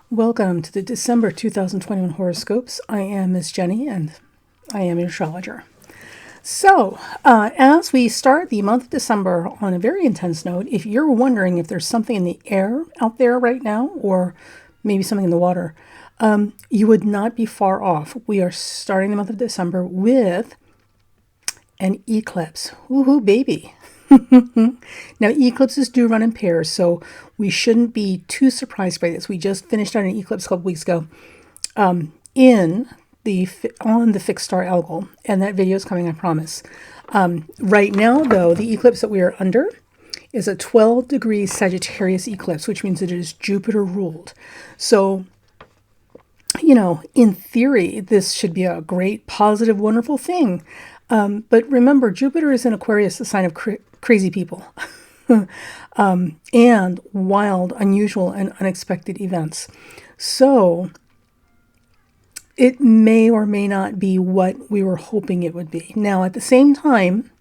Welcome to the December 2021 horoscopes. I am Miss Jenny and I am an astrologer. So, as we start the month of December on a very intense note, if you're wondering if there's something in the air out there right now, or maybe something in the water, you would not be far off. We are starting the month of December with an eclipse. Woohoo, baby. Now, eclipses do run in pairs, so we shouldn't be too surprised by this. We just finished on an eclipse a couple weeks ago on the fixed star algol, and that video is coming, I promise. Right now, though, the eclipse that we are under is a 12-degree Sagittarius eclipse, which means that it is Jupiter ruled. So, in theory, this should be a great, positive, wonderful thing. But remember, Jupiter is in Aquarius, the sign of crazy people, and wild, unusual, and unexpected events. So it may or may not be what we were hoping it would be. Now, at the same time,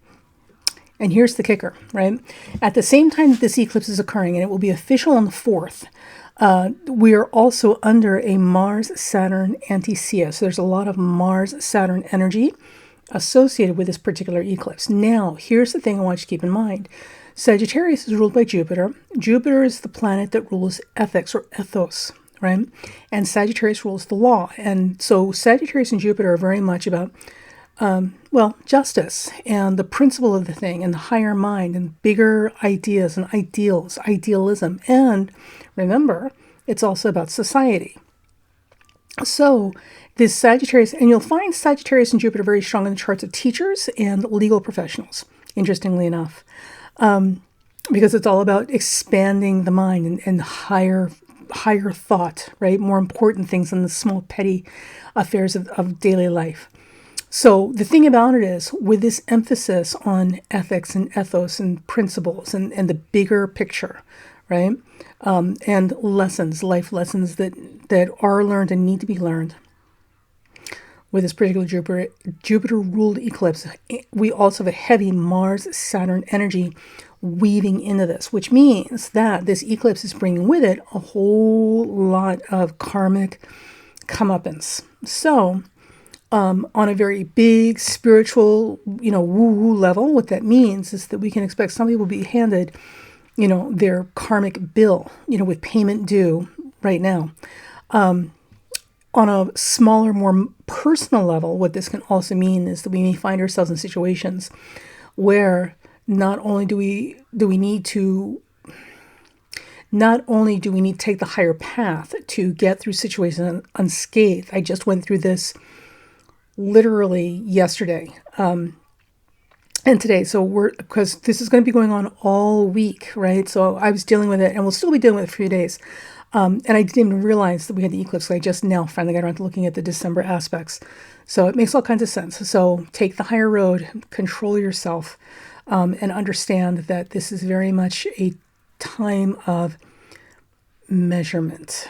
and here's the kicker, right? At the same time that this eclipse is occurring, and it will be official on the 4th, we are also under a Mars-Saturn anti-Sia. So there's a lot of Mars-Saturn energy associated with this particular eclipse. Now, here's the thing I want you to keep in mind. Sagittarius is ruled by Jupiter. Jupiter is the planet that rules ethics or ethos, right? And Sagittarius rules the law. And so Sagittarius and Jupiter are very much about, justice and the principle of the thing and the higher mind and bigger ideas and ideals, idealism. And remember, it's also about society. So this Sagittarius, and you'll find Sagittarius and Jupiter very strong in the charts of teachers and legal professionals, interestingly enough, because it's all about expanding the mind and higher thought, right? More important things than the small, petty affairs of daily life. So the thing about it is, with this emphasis on ethics and ethos and principles and the bigger picture, right? And lessons, life lessons that are learned and need to be learned. With this particular Jupiter-ruled eclipse, we also have a heavy Mars-Saturn energy weaving into this, which means that this eclipse is bringing with it a whole lot of karmic comeuppance. So, on a very big spiritual, woo-woo level, what that means is that we can expect some people to be handed their karmic bill, with payment due right now. On a smaller, more personal level, what this can also mean is that we may find ourselves in situations where not only do we need to take the higher path to get through situations unscathed. I just went through this literally yesterday. And today, because this is going to be going on all week, right? So I was dealing with it, and we'll still be dealing with it for a few days. And I didn't even realize that we had the eclipse. So I just now finally got around to looking at the December aspects. So it makes all kinds of sense. So take the higher road, control yourself, and understand that this is very much a time of measurement.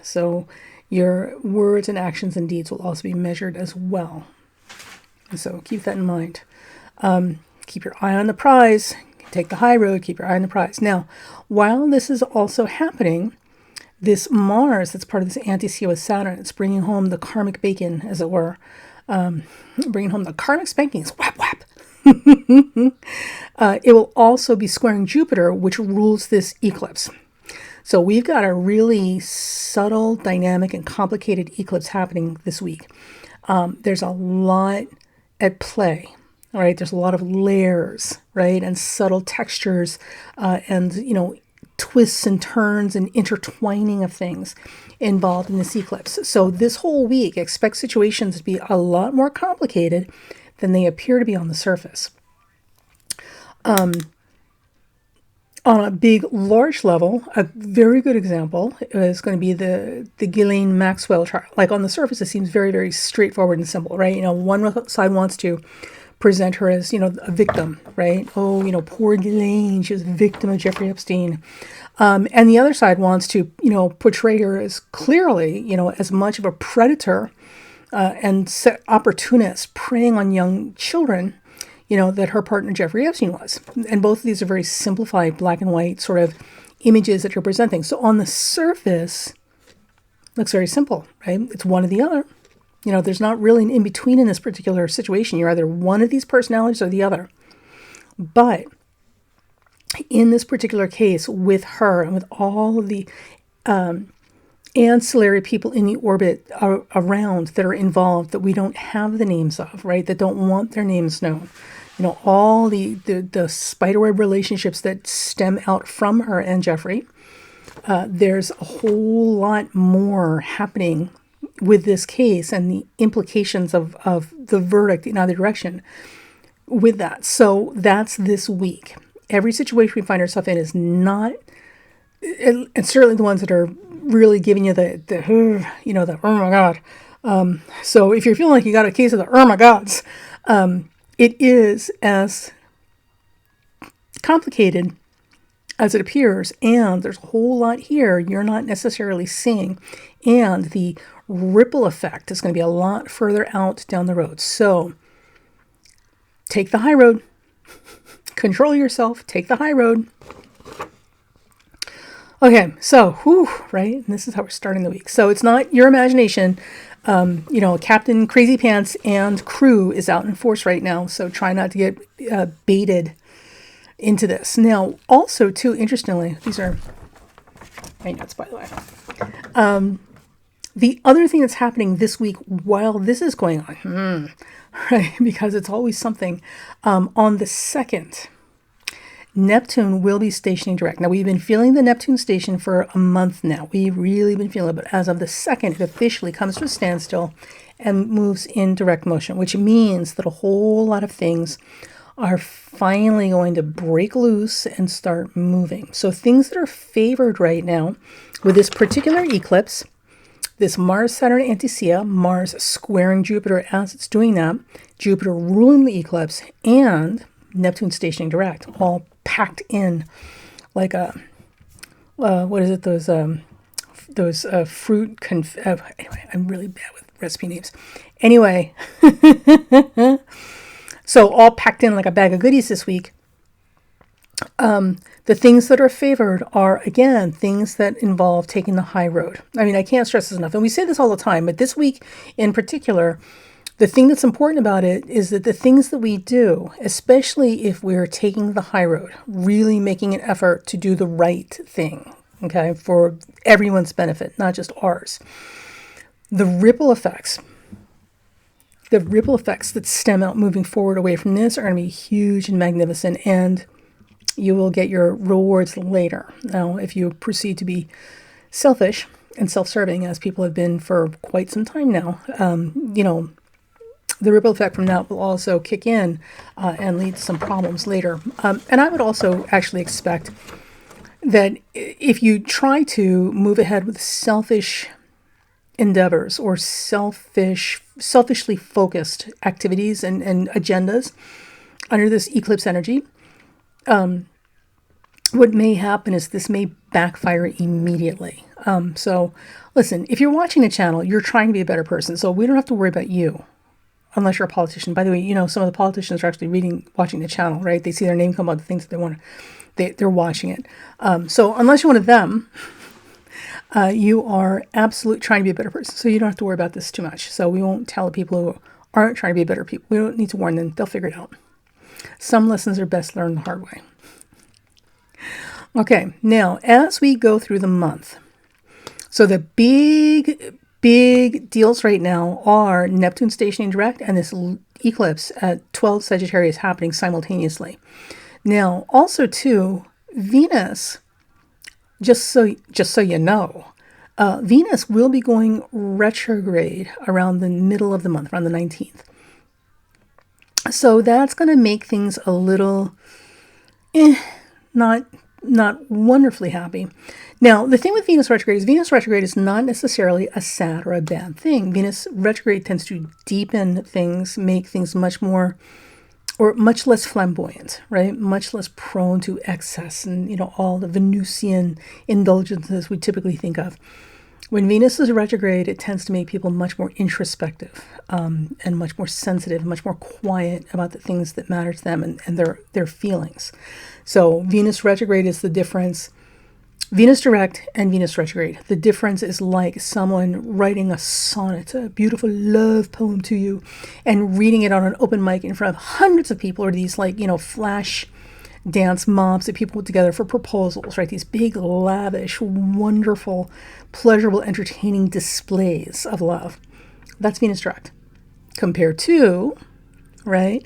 So your words and actions and deeds will also be measured as well. So keep that in mind. Keep your eye on the prize. Take the high road, keep your eye on the prize. Now, while this is also happening, this Mars that's part of this anti-Sia with Saturn, it's bringing home the karmic bacon, as it were. Bringing home the karmic spankings. Whap, whap. It will also be squaring Jupiter, which rules this eclipse. So we've got a really subtle, dynamic, and complicated eclipse happening this week. There's a lot at play. All right, there's a lot of layers, right, and subtle textures, and twists and turns and intertwining of things involved in this eclipse. So this whole week, expect situations to be a lot more complicated than they appear to be on the surface. On a big, large level, a very good example is going to be the Ghislaine Maxwell trial. Like on the surface, it seems very, very straightforward and simple, right? One side wants to present her as, a victim, right? Oh, poor Ghislaine, she was a victim of Jeffrey Epstein. And the other side wants to, portray her as clearly, as much of a predator and opportunist preying on young children, that her partner Jeffrey Epstein was. And both of these are very simplified, black and white, sort of images that you're presenting. So on the surface, looks very simple, right? It's one or the other. You know, there's not really an in-between in this particular situation. You're either one of these personalities or the other. But in this particular case, with her and with all of the ancillary people in the orbit around that are involved that we don't have the names of, right? That don't want their names known. You know, all the spiderweb relationships that stem out from her and Jeffrey. There's a whole lot more happening with this case and the implications of the verdict in either direction with that. So that's this week. Every situation we find ourselves in is not, and certainly the ones that are really giving you the oh my God. So if you're feeling like you got a case of the oh my gods, it is as complicated as it appears, and there's a whole lot here you're not necessarily seeing, and the ripple effect is going to be a lot further out down the road. So take the high road, control yourself, take the high road. Okay, so right, and this is how we're starting the week. So it's not your imagination. Captain Crazy Pants and crew is out in force right now, so try not to get baited into this. Now, also, too, interestingly, these are my notes, by the way. The other thing that's happening this week while this is going on, right, because it's always something, on the 2nd, Neptune will be stationing direct. Now, we've been feeling the Neptune station for a month now. We've really been feeling it, but as of the 2nd, it officially comes to a standstill and moves in direct motion, which means that a whole lot of things are finally going to break loose and start moving. So things that are favored right now with this particular eclipse, this Mars-Saturn anti-Sia, Mars squaring Jupiter as it's doing that, Jupiter ruling the eclipse, and Neptune stationing direct, all packed in like a, what is it, those fruit, anyway, I'm really bad with recipe names. Anyway, so all packed in like a bag of goodies this week. The things that are favored are, again, things that involve taking the high road. I mean, I can't stress this enough. And we say this all the time, but this week in particular, the thing that's important about it is that the things that we do, especially if we're taking the high road, really making an effort to do the right thing, okay, for everyone's benefit, not just ours. The ripple effects that stem out moving forward away from this are going to be huge and magnificent, and you will get your rewards later. Now, if you proceed to be selfish and self-serving, as people have been for quite some time now, the ripple effect from that will also kick in and lead to some problems later. And I would also actually expect that if you try to move ahead with selfish endeavors or selfishly focused activities and agendas under this eclipse energy, what may happen is this may backfire immediately. So listen, if you're watching the channel, you're trying to be a better person. So we don't have to worry about you. Unless you're a politician. By the way, some of the politicians are actually watching the channel, right? They see their name come up, the things that they want they're watching it. So unless you're one of them, you are absolutely trying to be a better person. So you don't have to worry about this too much. So we won't tell people who aren't trying to be a better people. We don't need to warn them. They'll figure it out. Some lessons are best learned the hard way. Okay, now as we go through the month, so the big deals right now are Neptune stationing direct and this eclipse at 12 Sagittarius happening simultaneously. Now, also too, Venus, just so you know, Venus will be going retrograde around the middle of the month, around the 19th. So that's going to make things a little, not wonderfully happy. Now, the thing with Venus retrograde is not necessarily a sad or a bad thing. Venus retrograde tends to deepen things, make things much less flamboyant, right? Much less prone to excess and, all the Venusian indulgences we typically think of. When Venus is retrograde, it tends to make people much more introspective and much more sensitive, much more quiet about the things that matter to them and their feelings. So Venus retrograde is the difference Venus direct and Venus retrograde. The difference is like someone writing a sonnet, a beautiful love poem to you, and reading it on an open mic in front of hundreds of people, or these like, flash dance mobs that people put together for proposals, right? These big, lavish, wonderful, pleasurable, entertaining displays of love. That's Venus direct. Compared to, right?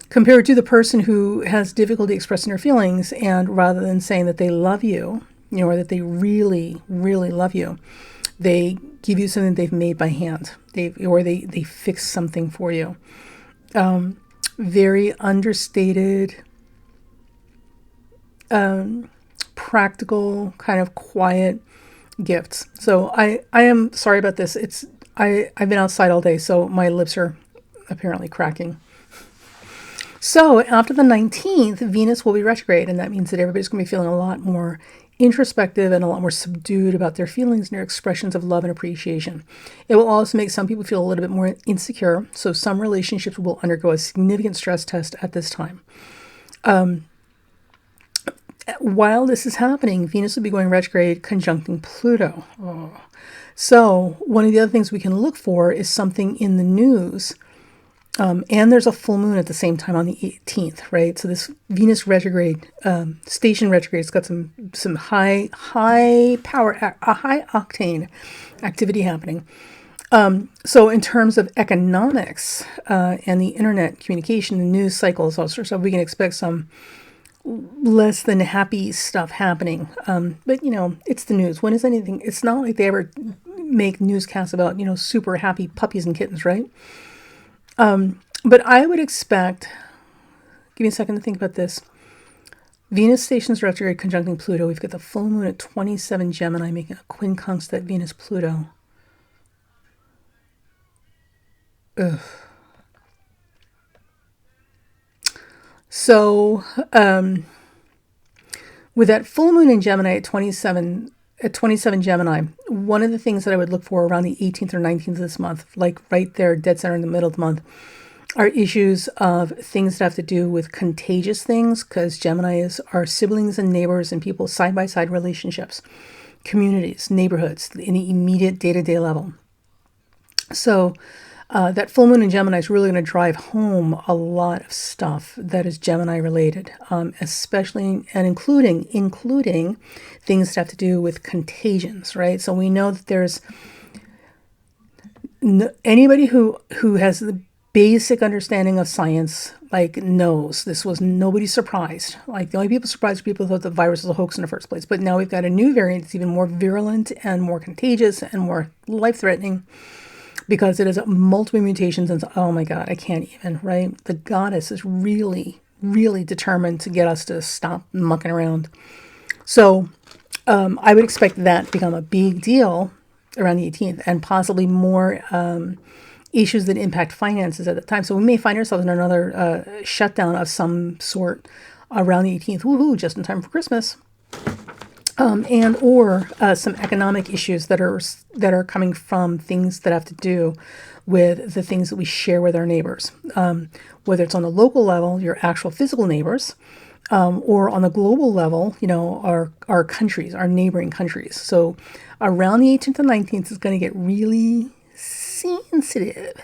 Compared to the person who has difficulty expressing their feelings, and rather than saying that they love you, or that they really, really love you, they give you something they've made by hand. They fix something for you. Very understated, practical, kind of quiet gifts. So I am sorry about this. I've been outside all day, so my lips are apparently cracking. So after the 19th, Venus will be retrograde, and that means that everybody's going to be feeling a lot more introspective and a lot more subdued about their feelings and their expressions of love and appreciation. It will also make some people feel a little bit more insecure, so some relationships will undergo a significant stress test at this time. While this is happening, Venus will be going retrograde conjuncting Pluto. So one of the other things we can look for is something in the news. And there's a full moon at the same time on the 18th, right? So this Venus retrograde, station retrograde, it's got some high power, a high octane activity happening. So in terms of economics and the internet communication, the news cycles, all sorts of stuff, we can expect some less than happy stuff happening. But it's the news. When is anything? It's not like they ever make newscasts about super happy puppies and kittens, right? But I would expect, give me a second to think about this. Venus stations retrograde conjuncting Pluto. We've got the full moon at 27 Gemini making a quincunx that Venus-Pluto. Ugh. So, with that full moon in Gemini at 27 Gemini, one of the things that I would look for around the 18th or 19th of this month, like right there, dead center in the middle of the month, are issues of things that have to do with contagious things, because Gemini are siblings and neighbors and people side-by-side relationships, communities, neighborhoods, in the immediate day-to-day level. So that full moon in Gemini is really going to drive home a lot of stuff that is Gemini related, especially and including things that have to do with contagions, right? So we know that there's anybody who has the basic understanding of science, like, knows this was nobody's surprised. Like, the only people surprised were people who thought the virus was a hoax in the first place. But now we've got a new variant that's even more virulent and more contagious and more life-threatening, because it has multiple mutations, and oh my God, I can't even, right? The goddess is really, really determined to get us to stop mucking around. So I would expect that to become a big deal around the 18th, and possibly more issues that impact finances at the time. So we may find ourselves in another shutdown of some sort around the 18th. Woohoo, just in time for Christmas. And or some economic issues that are coming from things that have to do with the things that we share with our neighbors, whether it's on the local level, your actual physical neighbors, or on the global level, our countries, our neighboring countries. So around the 18th and 19th is going to get really sensitive.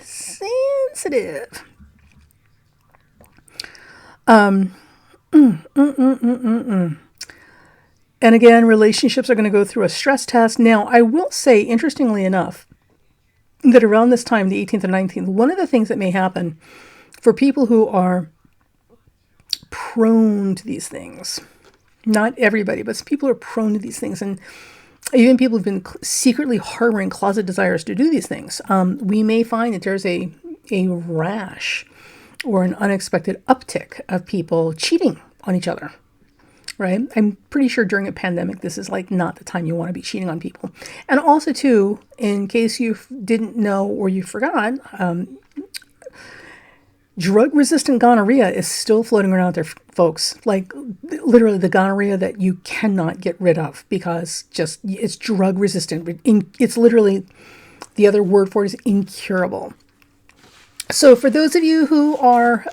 And again, relationships are going to go through a stress test. Now, I will say, interestingly enough, that around this time, the 18th and 19th, one of the things that may happen for people who are prone to these things, not everybody, but some people are prone to these things, and even people who've been secretly harboring closet desires to do these things, we may find that there's a rash or an unexpected uptick of people cheating on each other. Right? I'm pretty sure during a pandemic, this is like not the time you want to be cheating on people. And also, too, in case you didn't know or you forgot, drug-resistant gonorrhea is still floating around there, folks. Like, literally the gonorrhea that you cannot get rid of because it's drug-resistant. It's literally, the other word for it is incurable. So for those of you who are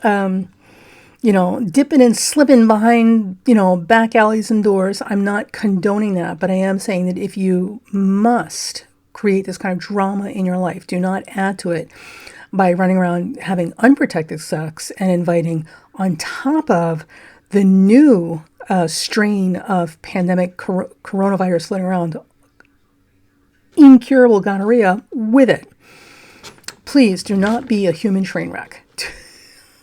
dipping and slipping behind, back alleys and doors. I'm not condoning that, but I am saying that if you must create this kind of drama in your life, do not add to it by running around having unprotected sex and inviting on top of the new strain of pandemic coronavirus floating around, incurable gonorrhea with it. Please do not be a human train wreck.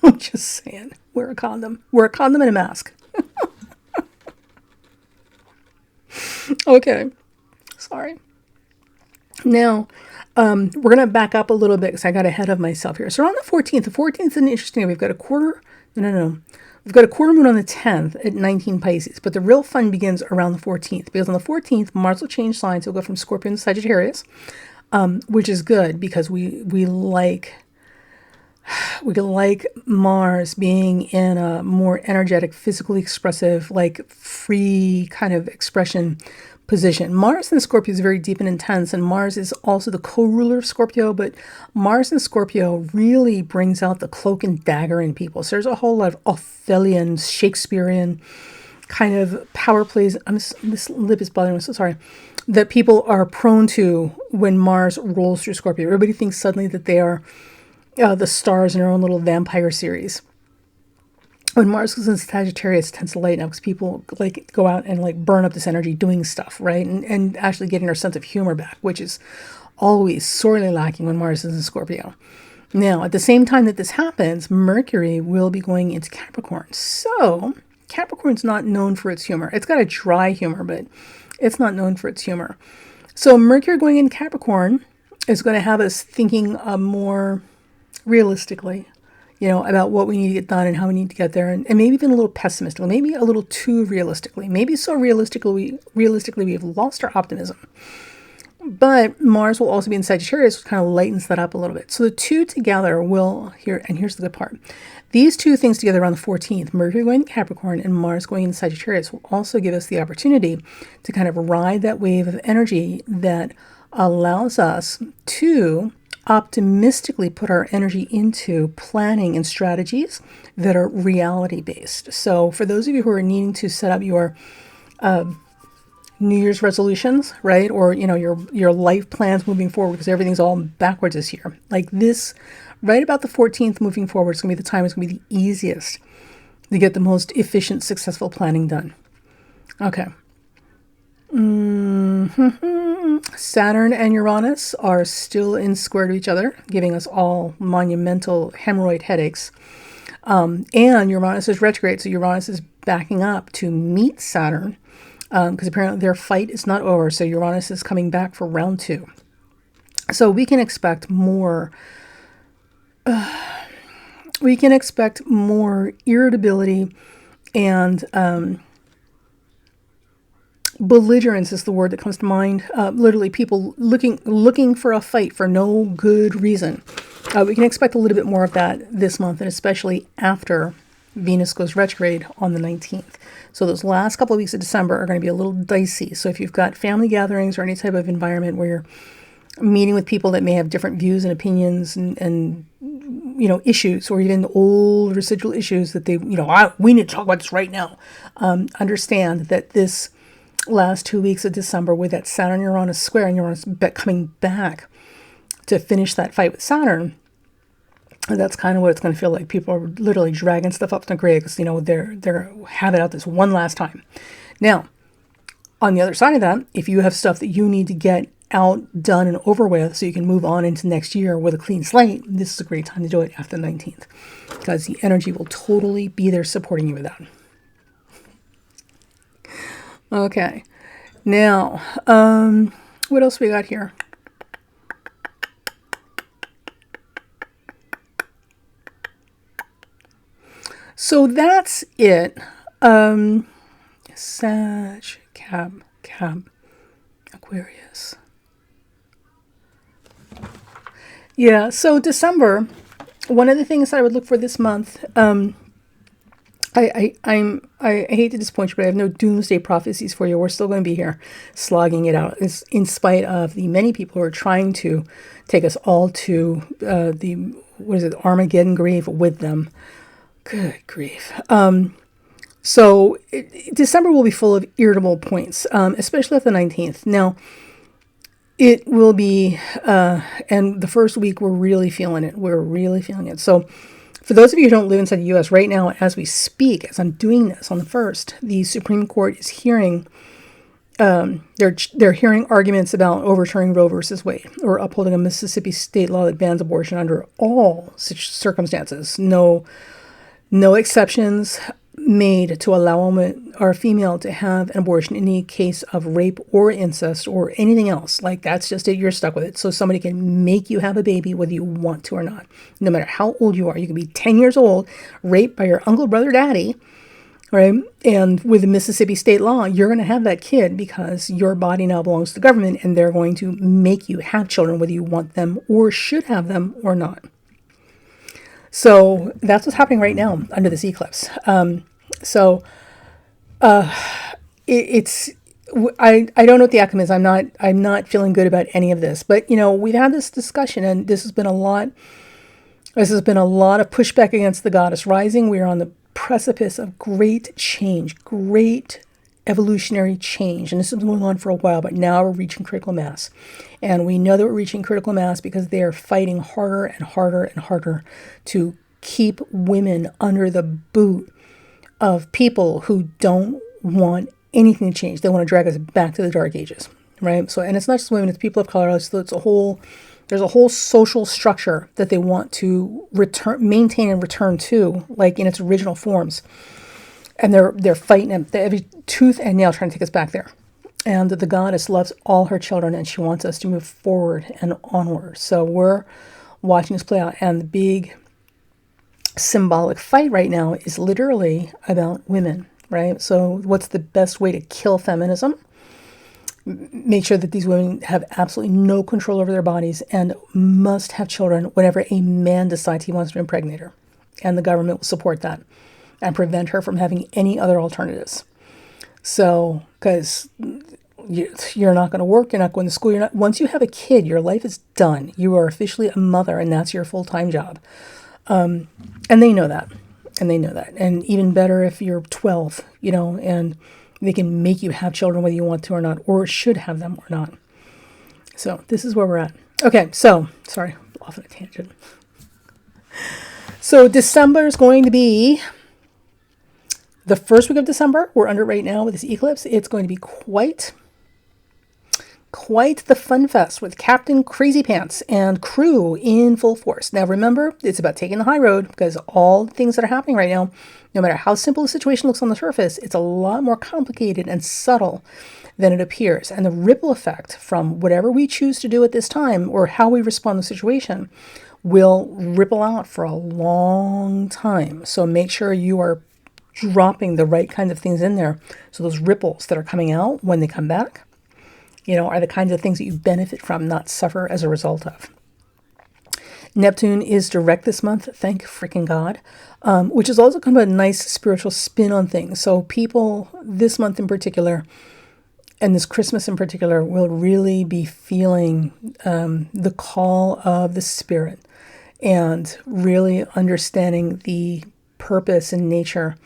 I'm just saying. Wear a condom. Wear a condom and a mask. Okay. Sorry. Now, we're going to back up a little bit because I got ahead of myself here. So on the 14th, the 14th is an interesting. We've got a quarter. No. We've got a quarter moon on the 10th at 19 Pisces. But the real fun begins around the 14th. Because on the 14th, Mars will change signs. It'll go from Scorpio to Sagittarius, which is good because we like Mars being in a more energetic, physically expressive, like free kind of expression position. Mars in Scorpio is very deep and intense, and Mars is also the co-ruler of Scorpio, but Mars in Scorpio really brings out the cloak and dagger in people. So there's a whole lot of Othelian, Shakespearean kind of power plays. This lip is bothering me, so sorry. That people are prone to when Mars rolls through Scorpio. Everybody thinks suddenly that they are the stars in their own little vampire series. When Mars goes into Sagittarius, it tends to lighten up because people like go out and like burn up this energy doing stuff, right? And actually getting their sense of humor back, which is always sorely lacking when Mars is in Scorpio. Now, at the same time that this happens, Mercury will be going into Capricorn. So Capricorn's not known for its humor. It's got a dry humor, but it's not known for its humor. So Mercury going into Capricorn is going to have us thinking more realistically, about what we need to get done and how we need to get there, and maybe even a little pessimistically, maybe a little too realistically, maybe so realistically we've lost our optimism. But Mars will also be in Sagittarius, which kind of lightens that up a little bit. So the two together here's the good part. These two things together on the 14th, Mercury going to Capricorn and Mars going into Sagittarius, will also give us the opportunity to kind of ride that wave of energy that allows us to optimistically put our energy into planning and strategies that are reality based. So for those of you who are needing to set up your New Year's resolutions, right? Or, your life plans moving forward, because everything's all backwards this year. Like this, right about the 14th moving forward, it's going to be the time it's going to be the easiest to get the most efficient, successful planning done. Okay. Saturn and Uranus are still in square to each other, giving us all monumental hemorrhoid headaches. And Uranus is retrograde, so Uranus is backing up to meet Saturn, because apparently their fight is not over. So Uranus is coming back for round 2. So we can expect more. Irritability and belligerence is the word that comes to mind. Literally people looking for a fight for no good reason. We can expect a little bit more of that this month, and especially after Venus goes retrograde on the 19th. So those last couple of weeks of December are going to be a little dicey. So if you've got family gatherings or any type of environment where you're meeting with people that may have different views and opinions and issues, or even old residual issues that we need to talk about this right now. Understand that this last 2 weeks of December, with that Saturn-Uranus square and Uranus coming back to finish that fight with Saturn, that's kind of what it's going to feel like. People are literally dragging stuff up to the grave because, they're having it out this one last time. Now, on the other side of that, if you have stuff that you need to get out, done, and over with so you can move on into next year with a clean slate, this is a great time to do it after the 19th, because the energy will totally be there supporting you with that. Okay, now, what else we got here? So that's it. Sag, Cab, Aquarius. Yeah, so December, one of the things that I would look for this month, I hate to disappoint you, but I have no doomsday prophecies for you. We're still going to be here slogging it out, in spite of the many people who are trying to take us all to the Armageddon grave with them. Good grief. So December will be full of irritable points, especially at the 19th. Now, it will be, and the first week we're really feeling it. We're really feeling it. So for those of you who don't live inside the U.S. right now, as we speak, as I'm doing this on the 1st, the Supreme Court is hearing, they're hearing arguments about overturning Roe versus Wade or upholding a Mississippi state law that bans abortion under all such circumstances. No exceptions made to allow a woman or a female to have an abortion in any case of rape or incest or anything else. Like, that's just it. You're stuck with it. So somebody can make you have a baby whether you want to or not. No matter how old you are. You can be 10 years old, raped by your uncle, brother, daddy, right? And with the Mississippi state law, you're going to have that kid because your body now belongs to the government, and they're going to make you have children whether you want them or should have them or not. So that's what's happening right now under this eclipse. It's I don't know what the outcome is. I'm not feeling good about any of this. But we've had this discussion, and this has been a lot. This has been a lot of pushback against the goddess rising. We are on the precipice of great change, great evolutionary change, and this has been going on for a while. But now we're reaching critical mass, and we know that we're reaching critical mass because they are fighting harder and harder and harder to keep women under the boot of people who don't want anything to change. They want to drag us back to the dark ages, right? So, and it's not just women, it's people of color. So there's a whole social structure that they want to maintain and return to, like in its original forms. And they're fighting it, every tooth and nail trying to take us back there. And the goddess loves all her children, and she wants us to move forward and onward. So we're watching this play out, and the big symbolic fight right now is literally about women, right? So what's the best way to kill feminism? Make sure that these women have absolutely no control over their bodies and must have children whenever a man decides he wants to impregnate her. And the government will support that and prevent her from having any other alternatives. So, because you're not going to work, you're not going to school, once you have a kid, your life is done. You are officially a mother, and that's your full-time job. And they know that. And even better if you're 12, and they can make you have children whether you want to or not, or should have them or not. So this is where we're at. Okay, so, sorry, off on a tangent. So December is going to be the first week of December. We're under right now with this eclipse. It's going to be quite the fun fest with Captain Crazy Pants and crew in full force. Now remember, it's about taking the high road, because all the things that are happening right now, no matter how simple the situation looks on the surface, it's a lot more complicated and subtle than it appears. And the ripple effect from whatever we choose to do at this time, or how we respond to the situation, will ripple out for a long time. So make sure you are dropping the right kinds of things in there, so those ripples that are coming out when they come back, are the kinds of things that you benefit from, not suffer as a result of. Neptune is direct this month, thank freaking God, which is also kind of a nice spiritual spin on things. So people this month in particular, and this Christmas in particular, will really be feeling the call of the spirit and really understanding the purpose and nature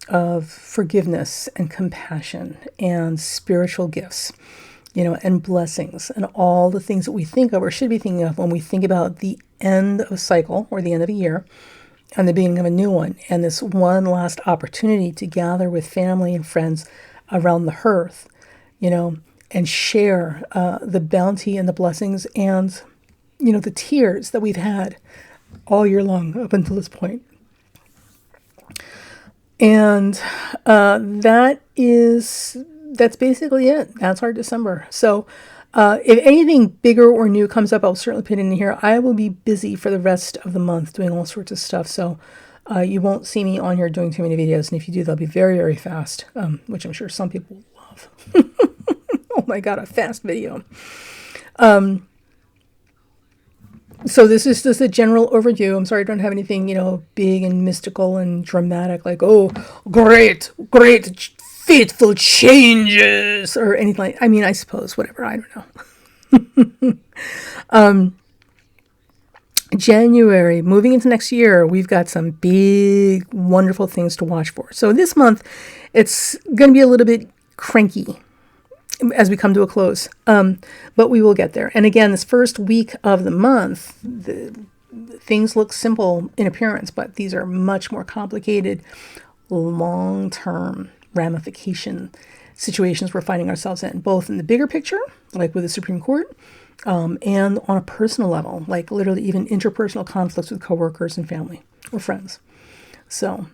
of forgiveness and compassion and spiritual gifts, and blessings and all the things that we think of or should be thinking of when we think about the end of a cycle or the end of a year and the beginning of a new one, and this one last opportunity to gather with family and friends around the hearth, and share the bounty and the blessings and, the tears that we've had all year long up until this point. And that's basically it. That's our December. So if anything bigger or new comes up, I'll certainly put it in here. I will be busy for the rest of the month doing all sorts of stuff. So you won't see me on here doing too many videos. And if you do, they'll be very, very fast, which I'm sure some people will love. Oh my God, a fast video. So this is just a general overview. I'm sorry I don't have anything, big and mystical and dramatic, like, oh, great, fateful changes, or anything like, I suppose, whatever, I don't know. January, moving into next year, we've got some big, wonderful things to watch for. So this month, it's going to be a little bit cranky as we come to a close, but we will get there. And again, this first week of the month, things look simple in appearance, but these are much more complicated, long-term ramification situations we're finding ourselves in, both in the bigger picture, like with the Supreme Court, and on a personal level, like literally even interpersonal conflicts with coworkers and family or friends. So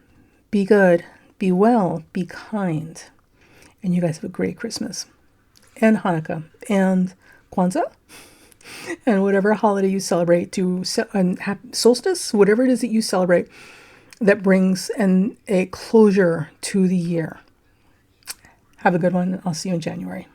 be good, be well, be kind, and you guys have a great Christmas and Hanukkah and Kwanzaa and whatever holiday you celebrate, and solstice, whatever it is that you celebrate that brings a closure to the year. Have a good one. I'll see you in January.